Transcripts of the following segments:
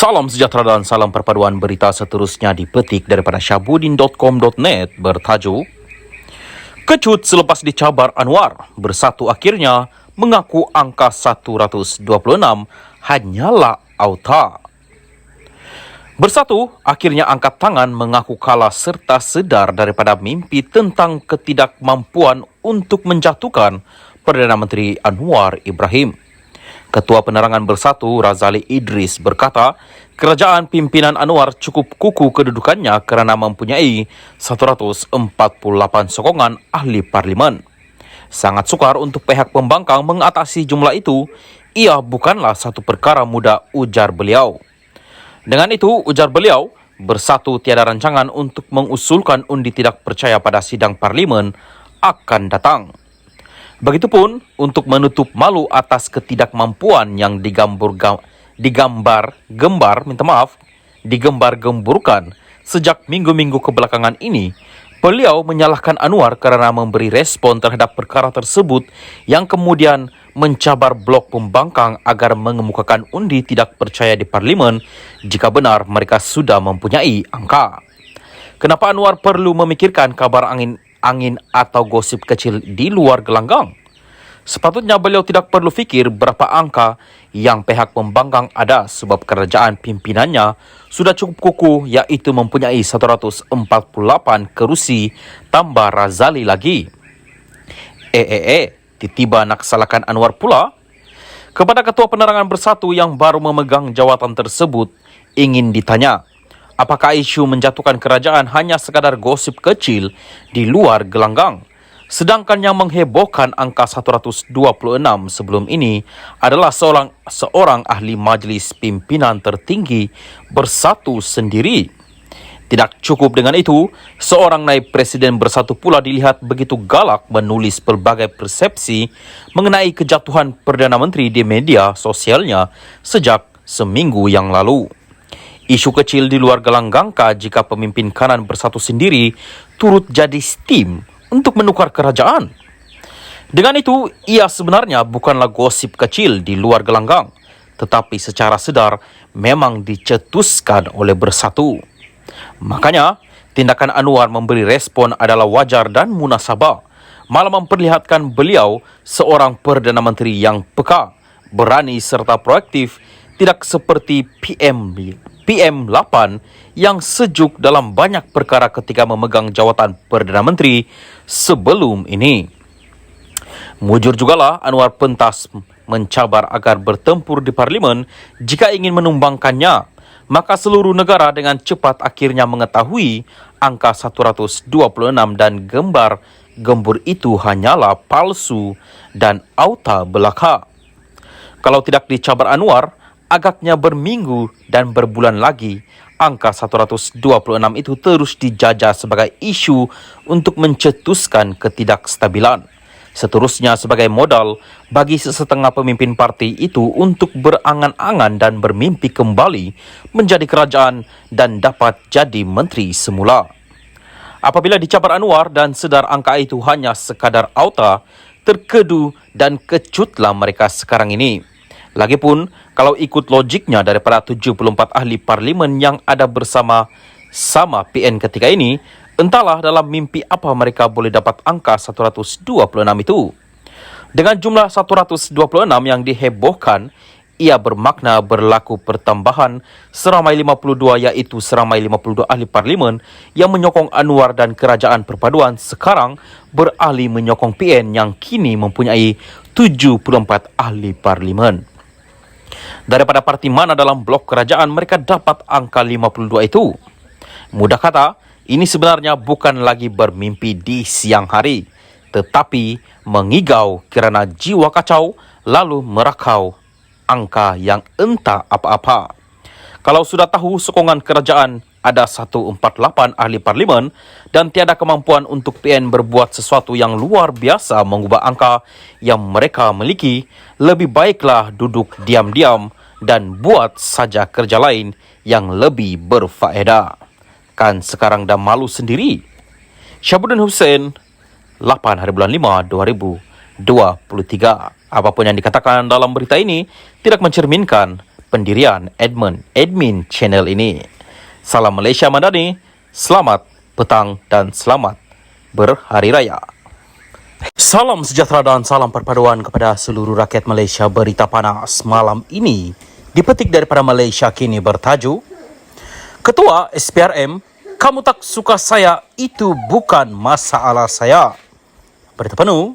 Salam sejahtera dan salam perpaduan berita seterusnya dipetik daripada syabudin.com.net bertajuk Kecut selepas dicabar Anwar, Bersatu akhirnya mengaku angka 126 hanyalah auta. Bersatu akhirnya angkat tangan mengaku kalah serta sedar daripada mimpi tentang ketidakmampuan untuk menjatuhkan Perdana Menteri Anwar Ibrahim. Ketua Penerangan Bersatu Razali Idris berkata, kerajaan pimpinan Anwar cukup kukuh kedudukannya kerana mempunyai 148 sokongan ahli parlimen. Sangat sukar untuk pihak pembangkang mengatasi jumlah itu. Ia bukanlah satu perkara mudah, ujar beliau. Dengan itu, ujar beliau, Bersatu tiada rancangan untuk mengusulkan undi tidak percaya pada sidang parlimen akan datang. Begitupun untuk menutup malu atas ketidakmampuan yang digembar-gemburkan sejak minggu-minggu kebelakangan ini, beliau menyalahkan Anwar kerana memberi respon terhadap perkara tersebut yang kemudian mencabar blok pembangkang agar mengemukakan undi tidak percaya di parlimen jika benar mereka sudah mempunyai angka. Kenapa Anwar perlu memikirkan kabar angin atau gosip kecil di luar gelanggang? Sepatutnya beliau tidak perlu fikir berapa angka yang pihak pembangkang ada sebab kerajaan pimpinannya sudah cukup kukuh, iaitu mempunyai 148 kerusi tambah Razali lagi. Tiba-tiba nak salahkan Anwar pula? Kepada Ketua Penerangan Bersatu yang baru memegang jawatan tersebut, ingin ditanya, apakah isu menjatuhkan kerajaan hanya sekadar gosip kecil di luar gelanggang? Sedangkan yang menghebohkan angka 126 sebelum ini adalah seorang ahli majlis pimpinan tertinggi Bersatu sendiri. Tidak cukup dengan itu, seorang naib presiden Bersatu pula dilihat begitu galak menulis pelbagai persepsi mengenai kejatuhan Perdana Menteri di media sosialnya sejak seminggu yang lalu. Isu kecil di luar gelanggangkah jika pemimpin kanan Bersatu sendiri turut jadi steam untuk menukar kerajaan? Dengan itu, ia sebenarnya bukanlah gosip kecil di luar gelanggang, tetapi secara sedar memang dicetuskan oleh Bersatu. Makanya, tindakan Anwar memberi respon adalah wajar dan munasabah, malah memperlihatkan beliau seorang Perdana Menteri yang peka, berani serta proaktif, tidak seperti PM8 yang sejuk dalam banyak perkara ketika memegang jawatan Perdana Menteri sebelum ini. Mujur jugalah Anwar pentas mencabar agar bertempur di parlimen jika ingin menumbangkannya, maka seluruh negara dengan cepat akhirnya mengetahui angka 126 dan gembar-gembur itu hanyalah palsu dan auta belaka. Kalau tidak dicabar Anwar, agaknya berminggu dan berbulan lagi, angka 126 itu terus dijajah sebagai isu untuk mencetuskan ketidakstabilan. Seterusnya sebagai modal bagi sesetengah pemimpin parti itu untuk berangan-angan dan bermimpi kembali menjadi kerajaan dan dapat jadi menteri semula. Apabila dicabar Anwar dan sedar angka itu hanya sekadar auta, terkedu dan kecutlah mereka sekarang ini. Lagipun, kalau ikut logiknya daripada 74 ahli parlimen yang ada bersama-sama PN ketika ini, entahlah dalam mimpi apa mereka boleh dapat angka 126 itu. Dengan jumlah 126 yang dihebohkan, ia bermakna berlaku pertambahan seramai 52, iaitu seramai 52 ahli parlimen yang menyokong Anwar dan kerajaan perpaduan sekarang beralih menyokong PN yang kini mempunyai 74 ahli parlimen. Daripada parti mana dalam blok kerajaan mereka dapat angka 52 itu? Mudah kata, ini sebenarnya bukan lagi bermimpi di siang hari, tetapi mengigau kerana jiwa kacau lalu merakau angka yang entah apa-apa. Kalau sudah tahu sokongan kerajaan ada 148 ahli parlimen dan tiada kemampuan untuk PN berbuat sesuatu yang luar biasa mengubah angka yang mereka miliki, lebih baiklah duduk diam-diam dan buat saja kerja lain yang lebih berfaedah. Kan sekarang dah malu sendiri. Syabudin Hussein, 8 hari bulan 5, 2023. Apapun yang dikatakan dalam berita ini tidak mencerminkan pendirian admin channel ini. Salam Malaysia Madani, selamat petang dan selamat berhari raya. Salam sejahtera dan salam perpaduan kepada seluruh rakyat Malaysia. Berita panas malam ini dipetik daripada Malaysia Kini bertajuk, Ketua SPRM, kamu tak suka saya, itu bukan masalah saya. Berita penuh,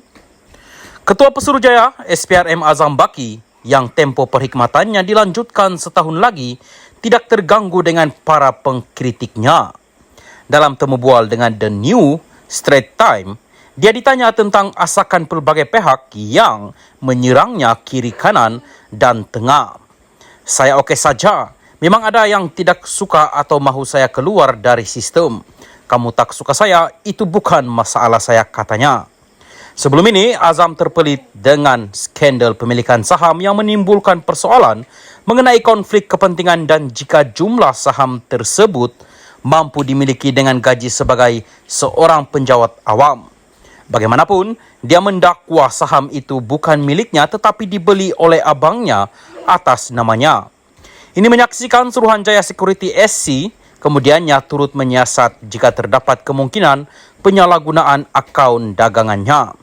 Ketua Pesuruhjaya SPRM Azam Baki yang tempoh perkhidmatannya dilanjutkan setahun lagi tidak terganggu dengan para pengkritiknya. Dalam temu bual dengan The New Straits Times, dia ditanya tentang asakan pelbagai pihak yang menyerangnya kiri kanan dan tengah. Saya okey saja. Memang ada yang tidak suka atau mahu saya keluar dari sistem. Kamu tak suka saya, itu bukan masalah saya, katanya. Sebelum ini, Azam terpelit dengan skandal pemilikan saham yang menimbulkan persoalan mengenai konflik kepentingan dan jika jumlah saham tersebut mampu dimiliki dengan gaji sebagai seorang penjawat awam. Bagaimanapun, dia mendakwa saham itu bukan miliknya tetapi dibeli oleh abangnya atas namanya. Ini menyaksikan Suruhanjaya Security SC, kemudiannya turut menyiasat jika terdapat kemungkinan penyalahgunaan akaun dagangannya.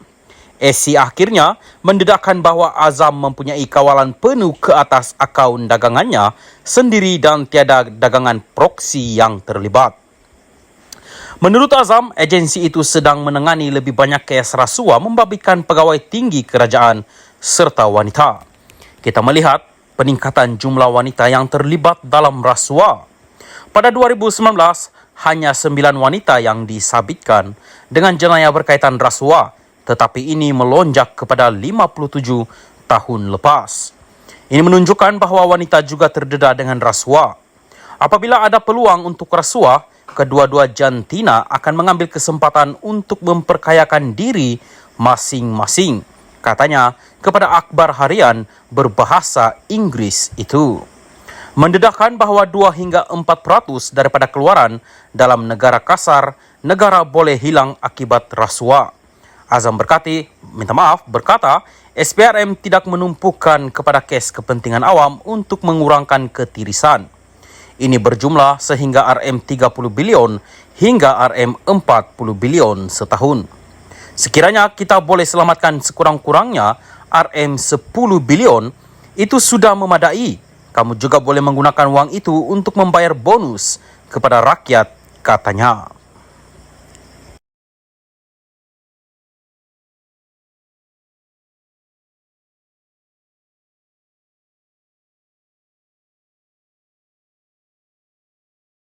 SC akhirnya mendedahkan bahawa Azam mempunyai kawalan penuh ke atas akaun dagangannya sendiri dan tiada dagangan proksi yang terlibat. Menurut Azam, agensi itu sedang menangani lebih banyak kes rasuah membabitkan pegawai tinggi kerajaan serta wanita. Kita melihat peningkatan jumlah wanita yang terlibat dalam rasuah. Pada 2019, hanya 9 wanita yang disabitkan dengan jenayah berkaitan rasuah, tetapi ini melonjak kepada 57 tahun lepas. Ini menunjukkan bahawa wanita juga terdedah dengan rasuah. Apabila ada peluang untuk rasuah, kedua-dua jantina akan mengambil kesempatan untuk memperkayakan diri masing-masing, katanya kepada akhbar harian berbahasa Inggeris itu. Mendedahkan bahawa 2 hingga 4% daripada keluaran dalam negara kasar, negara boleh hilang akibat rasuah. Azam berkata, SPRM tidak menumpukan kepada kes kepentingan awam untuk mengurangkan ketirisan. Ini berjumlah sehingga RM30 bilion hingga RM40 bilion setahun. Sekiranya kita boleh selamatkan sekurang-kurangnya RM10 bilion, itu sudah memadai. Kamu juga boleh menggunakan wang itu untuk membayar bonus kepada rakyat, katanya.